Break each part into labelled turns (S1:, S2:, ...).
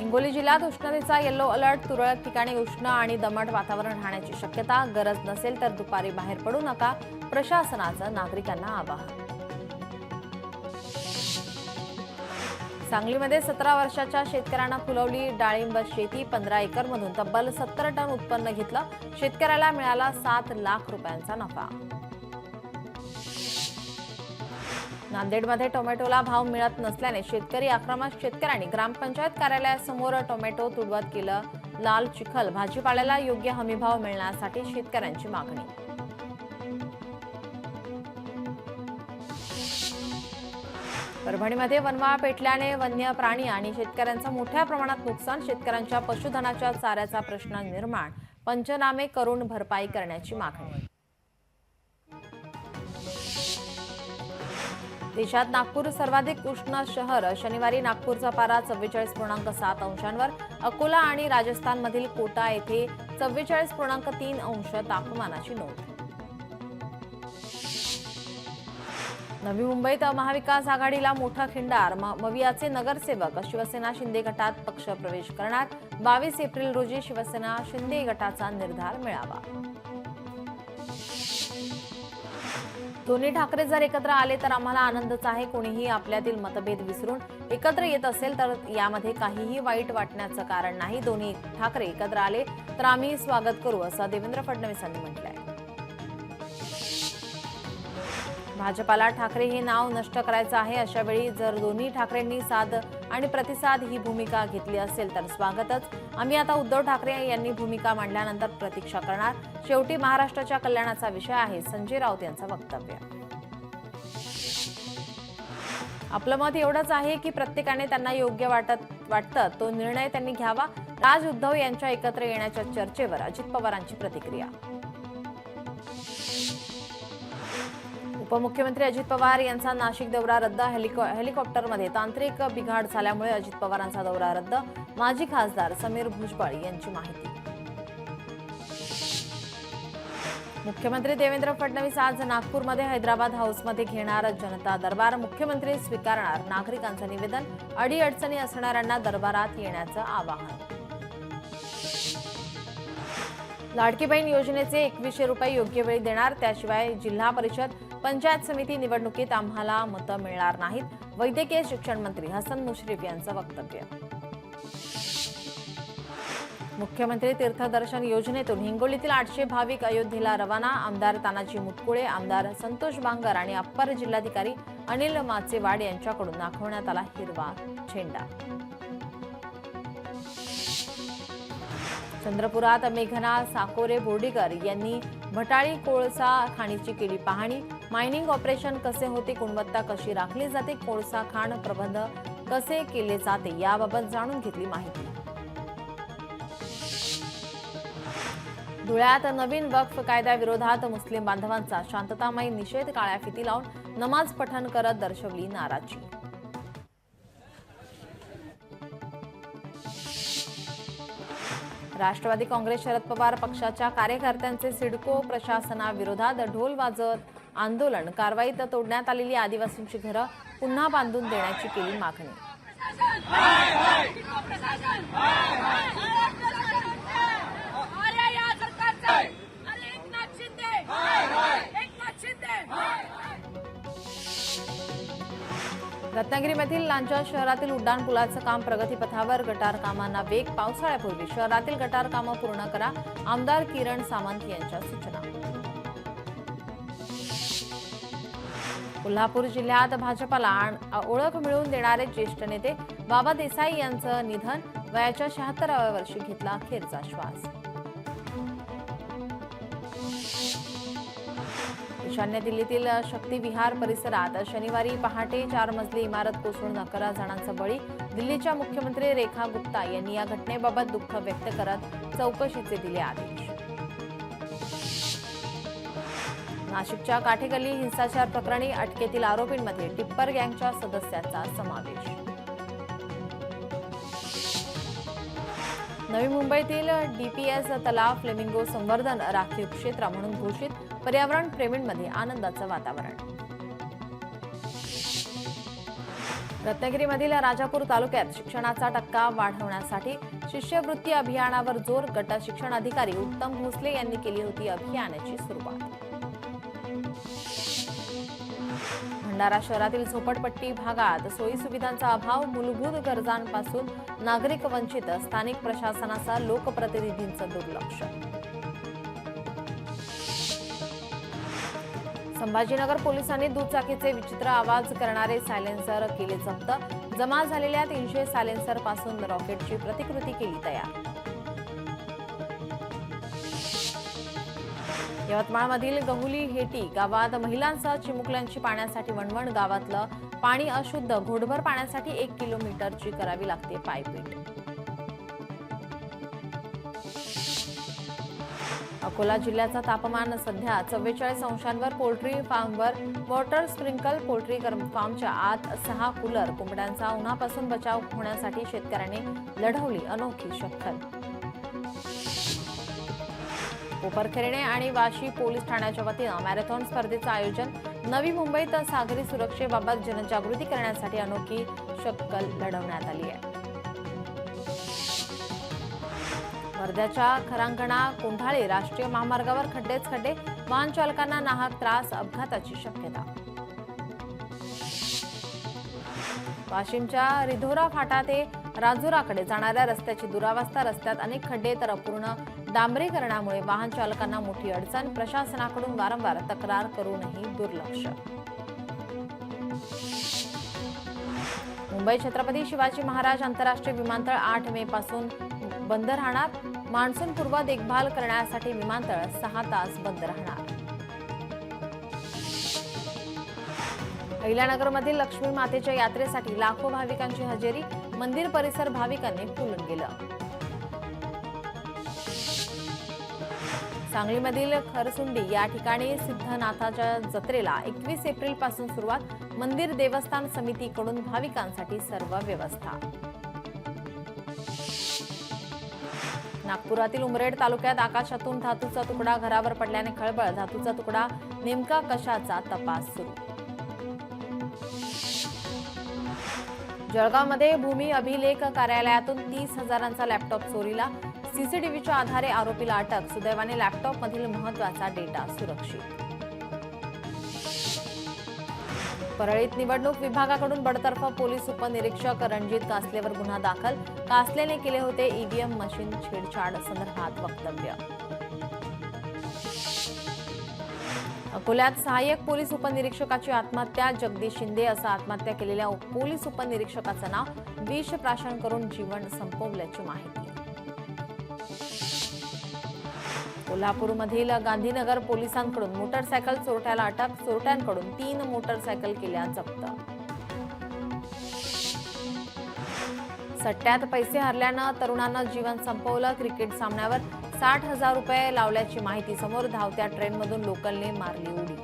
S1: हिंगोली जिल्ह्यात उष्णतेचा yellow alert. तुरळक ठिकाणी उष्ण आणि दमट वातावरण राहण्याची शक्यता. गरज नसेल तर दुपारी बाहेर पडू नका. प्रशासनाचं नागरिकांना आवाहन. सांगलीमध्ये 17 वर्षाच्या शेतकऱ्यांना फुलवली डाळिंब शेती. 15 एकरमधून तब्बल 70 टन उत्पन्न घेतलं. शेतकऱ्याला मिळाला 7 लाख रुपयांचा नफा. नांदेडमध्ये टोमॅटोला भाव मिळत नसल्याने शेतकरी आक्रमक. शेतकऱ्यांनी ग्रामपंचायत कार्यालयासमोर टोमॅटो तुडवत केलं लाल चिखल. भाजीपाल्याला योग्य हमीभाव मिळण्यासाठी शेतकऱ्यांची मागणी. परभणीमध्ये वनवा पेटल्याने वन्य प्राणी आणि शेतकऱ्यांचं मोठ्या प्रमाणात नुकसान. शेतकऱ्यांच्या पशुधनाच्या चाऱ्याचा प्रश्न निर्माण. पंचनामे करून भरपाई करण्याची मागणी. देशात नागपूर सर्वाधिक उष्ण शहर. शनिवारी नागपूरचा पारा 44.7 अंशांवर. अकोला आणि राजस्थानमधील कोटा येथे 44.3 अंश तापमानाची नोंद. नवी मुंबईत महाविकास आघाडीला मोठा खिंडार. मवियाचे नगरसेवक शिवसेना शिंदे गटात पक्ष प्रवेश करणार. 22 एप्रिल रोजी शिवसेना शिंदे गटाचा निर्धार मेळावा. दोन्ही ठाकरे जर एकत्र आले तर आम्हाला आनंदच आहे. कोणीही आपल्यातील मतभेद विसरून एकत्र येत असेल तर यामध्ये काहीही वाईट वाटण्याचं कारण नाही. दोन्ही ठाकरे एकत्र आले तर आम्ही स्वागत करू, असं देवेंद्र फडणवीसांनी म्हटलंय. भाजपाला ठाकरे हे नाव नष्ट करायचं आहे. अशा वेळी जर दोन्ही ठाकरेंनी साथ आणि प्रतिसाद ही भूमिका घेतली असेल तर स्वागतच. आम्ही आता उद्धव ठाकरे यांनी भूमिका मांडल्यानंतर प्रतीक्षा करणार. शेवटी महाराष्ट्राच्या कल्याणाचा विषय आहे, संजय राऊत यांचं वक्तव्य. आपलं मत एवढंच आहे की प्रत्येकाने त्यांना योग्य वाटतं तो निर्णय त्यांनी घ्यावा. राज उद्धव यांच्या एकत्र येण्याच्या चर्चेवर अजित पवारांची प्रतिक्रिया. उपमुख्यमंत्री अजित पवार यांचा नाशिक दौरा रद्द. हेलिकॉप्टरमध्ये तांत्रिक बिघाड झाल्यामुळे अजित पवारांचा दौरा रद्द. माजी खासदार समीर भुजबळ यांची माहिती. मुख्यमंत्री देवेंद्र फडणवीस आज नागपूरमध्ये हैदराबाद हाऊसमध्ये घेणार जनता दरबार. मुख्यमंत्री स्वीकारणार नागरिकांचं निवेदन. अडीअडचणी असणाऱ्यांना दरबारात येण्याचं आवाहन. लाडकी बहीण योजनेचे 2100 रुपये योग्य वेळी देणार. त्याशिवाय जिल्हा परिषद पंचायत समिती निवडणुकीत आम्हाला मतं मिळणार नाहीत. वैद्यकीय शिक्षण मंत्री हसन मुश्रीफ यांचं वक्तव्य. मुख्यमंत्री तीर्थदर्शन योजनेतून हिंगोलीतील 800 भाविक अयोध्येला रवाना. आमदार तानाजी मुटकुळे, आमदार संतोष बांगर आणि अप्पर जिल्हाधिकारी अनिल माचेवाड यांच्याकडून दाखवण्यात आला हिरवा झेंडा. चंद्रपुरात मेघना साकोरे बोर्डीकर यांनी भटाळी कोळसा खाणीची केली पाहणी. मायनिंग ऑपरेशन कसे होते, गुणवत्ता कशी राखली जाते, कोळसा खाण प्रबंध कसे केले जाते याबाबत जाणून घेतली माहिती. धुळ्यात नवीन वक्फ कायद्याविरोधात मुस्लिम बांधवांचा शांततामय निषेध. काळ्या फिती लावून नमाज पठण करत दर्शवली नाराजी. राष्ट्रवादी काँग्रेस शरद पवार पक्षाच्या कार्यकर्त्यांचे सिडको प्रशासनाविरोधात ढोल वाजवत आंदोलन. कारवाईत तोडण्यात आलेली आदिवासींची घरं पुन्हा बांधून देण्याची केली मागणी. रत्नागिरीमधील लांजा शहरातील उड्डाणपुलाचं काम प्रगतीपथावर. गटार कामांना वेग. पावसाळ्यापूर्वी शहरातील गटार कामं पूर्ण करा. आमदार किरण सामंत यांच्या सूचना. कोल्हापूर जिल्ह्यात भाजपाला ओळख मिळवून देणारे ज्येष्ठ नेते बाबा देसाई यांचं निधन. वयाच्या 76व्या वर्षी घेतला अखेरचा श्वास. ईशान्य दिल्लीतील शक्ती विहार परिसरात शनिवारी पहाटे 4 मजली इमारत कोसळून 11 जणांचा बळी. दिल्लीच्या मुख्यमंत्री रेखा गुप्ता यांनी या घटनेबाबत दुःख व्यक्त करत चौकशीचे दिले आदेश. नाशिकच्या काठेगल्ली हिंसाचार प्रकरणी अटकेतील आरोपींमध्ये टिप्पर गँगच्या सदस्याचा समावेश. नवी मुंबईतील डीपीएस तलाव फ्लेमिंगो संवर्धन राखीव क्षेत्र म्हणून घोषित. पर्यावरण प्रेमींमध्ये आनंदाचं वातावरण. रत्नागिरीमधील राजापूर तालुक्यात शिक्षणाचा टक्का वाढवण्यासाठी शिष्यवृत्ती अभियानावर जोर. गट शिक्षण अधिकारी उत्तम भोसले यांनी केली होती अभियानाची सुरुवात. भंडारा शहरातील झोपडपट्टी भागात सोयीसुविधांचा अभाव, मूलभूत गरजांपासून नागरिक वंचित. स्थानिक प्रशासनाचा लोकप्रतिनिधींचं दुर्लक्ष. संभाजीनगर पोलिसांनी दुचाकीचे विचित्र आवाज करणारे सायलेन्सर केले जप्त. जमा झालेल्या 300 सायलेन्सर पासून रॉकेटची प्रतिकृती केली तयार. यवतमाळमधील गहुली हेटी गावात महिलांसह चिमुकल्यांची पाण्यासाठी वणवण. गावातलं पाणी अशुद्ध. घोटभर पाण्यासाठी 1 किलोमीटरची करावी लागते पायपीट. अकोला जिल्ह्याचं तापमान सध्या 44 अंशांवर. पोल्ट्री फार्मवर वॉटर स्प्रिंकल. पोल्ट्री फार्मच्या आत 6 कूलर. कोंबड्यांचा उन्हापासून बचाव होण्यासाठी शेतकऱ्यांनी लढवली अनोखी शक्कल. कोपरखैरणे आणि वाशी पोलीस ठाण्याच्या वतीनं मॅरेथॉन स्पर्धेचं आयोजन. नवी मुंबईत सागरी सुरक्षेबाबत जनजागृती करण्यासाठी अनोखी शक्कल लढवण्यात आली आहे. वर्ध्याच्या खरांगणा कोंढाळे राष्ट्रीय महामार्गावर खड्डेच खड्डे. वाहन चालकांना नाहक त्रास. अपघाताची शक्यता. वाशिमच्या रिधोरा फाटा ते राजुराकडे जाणाऱ्या रस्त्याची दुरावस्था. रस्त्यात अनेक खड्डे तर अपूर्ण डांबरीकरणामुळे वाहन चालकांना मोठी अडचण. प्रशासनाकडून वारंवार तक्रार करूनही दुर्लक्ष. मुंबई छत्रपती शिवाजी महाराज आंतरराष्ट्रीय विमानतळ 8 मे पासून बंद राहणार. मान्सूनपूर्व देखभाल करण्यासाठी विमानतळ 6 तास बंद राहणार. अहिल्यानगरमधील लक्ष्मी मातेच्या यात्रेसाठी लाखो भाविकांची हजेरी. मंदिर परिसर भाविकांनी फुलून गेलं. सांगलीमधील खरसुंडी या ठिकाणी सिद्धनाथाच्या जत्रेला 21 एप्रिल पासून सुरुवात. मंदिर देवस्थान समितीकडून भाविकांसाठी सर्व व्यवस्था. नागपुरातील उमरेड तालुक्यात आकाशातून धातूचा तुकडा. घरावर पडल्याने खळबळ. धातूचा तुकडा नेमका कशाचा? तपास सुरू. जळगावमध्ये भूमी अभिलेख कार्यालयातून 30,000चा लॅपटॉप चोरीला. सीसीटीव्हीच्या आधारे आरोपीला अटक. सुदैवाने लॅपटॉपमधील महत्त्वाचा डेटा सुरक्षित. परळीत निवडणूक विभागाकडून बडतर्फ. पोलीस उपनिरीक्षक रणजित कासलेवर गुन्हा दाखल. कासलेने केले होते ईव्हीएम मशीन छेडछाड संदर्भात वक्तव्य. अकोल्यात सहाय्यक पोलीस उपनिरीक्षकाची आत्महत्या. जगदीश शिंदे असं आत्महत्या केलेल्या पोलीस उपनिरीक्षकाचं नाव. विष प्राशन करून जीवन संपवल्याची माहिती. कोल्हापूरमधील गांधीनगर पोलिसांकडून मोटरसायकल चोरट्याला अटक. चोरट्यांकडून 3 मोटरसायकल केल्या जप्त. सट्ट्यात पैसे हरल्यानं तरुणानं जीवन संपवलं. क्रिकेट सामन्यावर 60,000 रुपये लावल्याची माहिती समोर. धावत्या ट्रेनमधून लोकलने मारली उडी.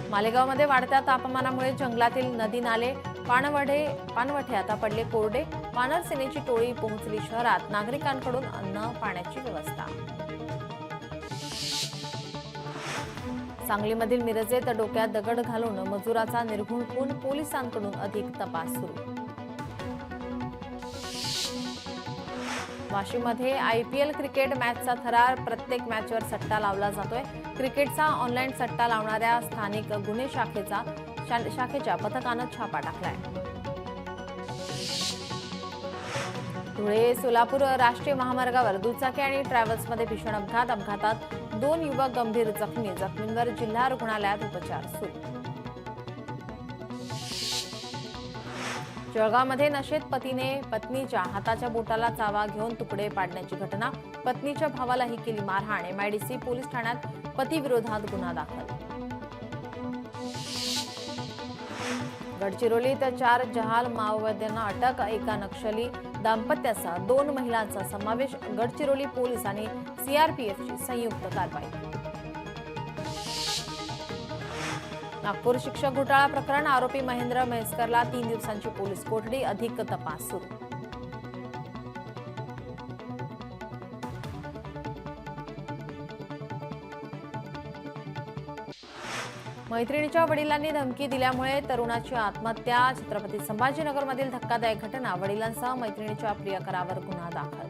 S1: मालेगावमध्ये वाढत्या तापमानामुळे जंगलातील नदी नाले पाणवठे आता पडले कोरडे. वानर सेनेची टोळी पोहोचली शहरात. नागरिकांकडून अन्न पाण्याची व्यवस्था. सांगलीमधील मिरजेत डोक्यात दगड घालून मजुराचा निर्घुण खून. पोलिसांकडून अधिक तपास सुरू. वाशीममध्ये IPL क्रिकेट मॅचचा थरार. प्रत्येक मॅचवर सट्टा लावला जातोय. क्रिकेटचा ऑनलाईन सट्टा लावणाऱ्या स्थानिक गुन्हे शाखेच्या पथकानं छापा टाकलाय. धुळे सोलापूर राष्ट्रीय महामार्गावर दुचाकी आणि ट्रॅव्हल्समध्ये भीषण अपघात. अपघातात 2 युवक गंभीर जखमी. जखमींवर जिल्हा रुग्णालयात उपचार सुरू. जळगावमध्ये नशेत पतीने पत्नीच्या हाताच्या बोटाला चावा घेऊन तुकडे पाडण्याची घटना. पत्नीच्या भावालाही केली मारहाण. MIDC पोलीस ठाण्यात पतीविरोधात गुन्हा दाखल. गडचिरोलीत 4 जहाल माओवाद्यांना अटक. एका नक्षली दाम्पत्यासह 2 महिलांचा समावेश. गडचिरोली पोलीस आणि CRPFची संयुक्त कारवाई. नागपूर शिक्षक घोटाळा प्रकरण. आरोपी महेंद्र म्हैसकरला 3 दिवसांची पोलीस कोठडी. अधिक तपास सुरू. मैत्रिणीच्या वडिलांनी धमकी दिल्यामुळे तरुणाची आत्महत्या. छत्रपती संभाजीनगरमधील धक्कादायक घटना. वडिलांसह मैत्रिणीच्या प्रियकरावर गुन्हा दाखल.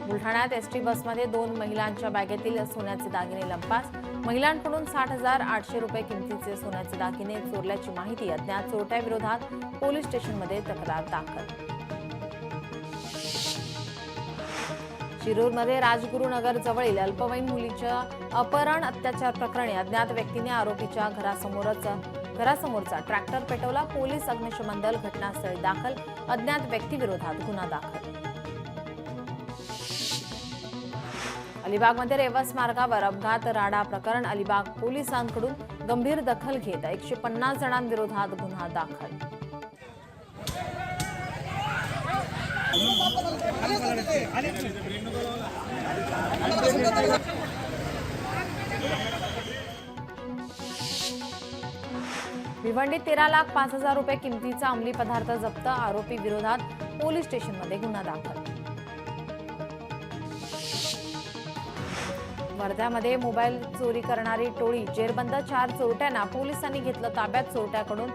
S1: बुलढाण्यात एसटी बसमध्ये 2 महिलांच्या बॅगेतील सोन्याचे दागिने लंपास. महिलांकडून 60,800 रुपये किमतीचे सोन्याचे दागिने चोरल्याची माहिती. अज्ञात चोरट्याविरोधात पोलीस स्टेशनमध्ये तक्रार दाखल. शिरूरमध्ये राजगुरुनगर जवळील अल्पवयीन मुलीच्या अपहरण अत्याचार प्रकरणी अज्ञात व्यक्तीने आरोपीच्या घरासमोरचा ट्रॅक्टर पेटवला. पोलीस अग्निशमन दल घटनास्थळी दाखल. अज्ञात व्यक्तीविरोधात गुन्हा दाखल. अलिबागमध्ये रेवस मार्गावर अपघात राडा प्रकरण. अलिबाग पोलिसांकडून गंभीर दखल घेत 150 जणांविरोधात गुन्हा दाखल. भिवंडीत 13,05,000 रुपये किमतीचा अंमली पदार्थ जप्त. आरोपी विरोधात पोलीस स्टेशनमध्ये गुन्हा दाखल. वर्ध्यामध्ये मोबाईल चोरी करणारी टोळी जेरबंद. 4 चोरट्यांना पोलिसांनी घेतलं ताब्यात. चोरट्याकडून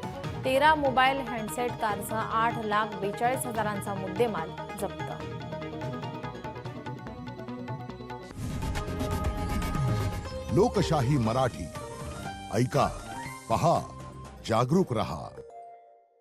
S1: 13 मोबाईल हँडसेट कारसह 8,42,000चा मुद्देमाल जप्त.
S2: लोकशाही मराठी ऐका, पहा, जागरूक रहा.